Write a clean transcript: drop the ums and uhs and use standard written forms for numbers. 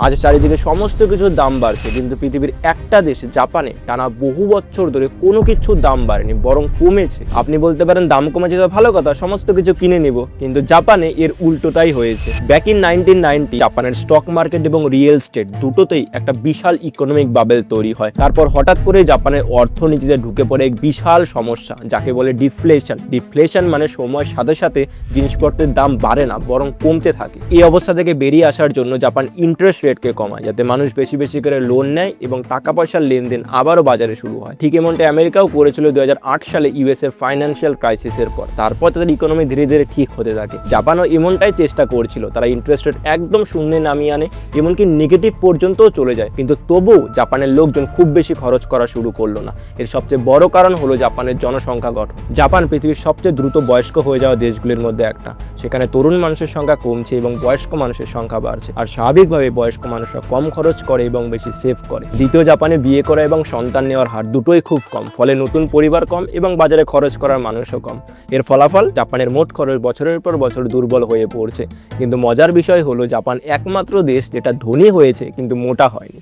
আজ চারিদিকে সমস্ত কিছুর দাম বাড়ছে, কিন্তু পৃথিবীর একটা দেশ জাপানে টানা বহু বছর ধরে কোনো কিছুর দাম বাড়েনি, বরং কমেছে। আপনি বলতে পারেন দাম কমেছে তো ভালো কথা, সমস্ত কিছু কিনে নিব, কিন্তু জাপানে এর উল্টোটাই হয়েছে। ব্যাক ইন 1990 জাপানের স্টক মার্কেট এবং রিয়েল এস্টেট দুটোতেই একটা বিশাল ইকোনমিক বাবেল তৈরি হয়। তারপর হঠাৎ করে জাপানের অর্থনীতিতে ঢুকে পড়ে এক বিশাল সমস্যা, যাকে বলে ডিফ্লেশন। ডিফ্লেশন মানে সময়ের সাথে সাথে জিনিসপত্রের দাম বাড়ে না, বরং কমতে থাকে। এই অবস্থা থেকে বেরিয়ে আসার জন্য জাপান ইন্টারেস্ট রেটকে কমায়, যাতে মানুষ বেশি বেশি করে লোন নেয় এবং টাকা পয়সার লেনদেন আবারও বাজারে শুরু হয়। ঠিক এমনটা আমেরিকাও করেছিল 2008 সালে ইউএস এর ফাইন্যান্সিয়াল ক্রাইসিসের পর। তারপর তাদের ইকোনমি ধীরে ধীরে ঠিক হতে থাকে। জাপানও এমনটাই চেষ্টা করছিল, তারা ইন্টারেস্ট রেট একদম শূন্যে নামিয়ে আনে, এমনকি নেগেটিভ পর্যন্তও চলে যায়। কিন্তু তবুও জাপানের লোকজন খুব বেশি খরচ করা শুরু করলো না। এর সবচেয়ে বড় কারণ হলো জাপানের জনসংখ্যা গঠন। জাপান পৃথিবীর সবচেয়ে দ্রুত বয়স্ক হয়ে যাওয়া দেশগুলির মধ্যে একটা। সেখানে তরুণ মানুষের সংখ্যা কমছে এবং বয়স্ক মানুষের সংখ্যা বাড়ছে। আর স্বাভাবিকভাবে বয়স্ক মানুষরা কম খরচ করে এবং বেশি সেভ করে। দ্বিতীয়, জাপানে বিয়ে করা এবং সন্তান নেওয়ার হার দুটোই খুব কম, ফলে নতুন পরিবার কম এবং বাজারে খরচ করার মানুষও কম। এর ফলাফল জাপানের মোট খরচ বছরের পর বছর দুর্বল হয়ে পড়ছে। কিন্তু মজার বিষয় হলো জাপান একমাত্র দেশ যেটা ধনী হয়েছে কিন্তু মোটা হয়নি।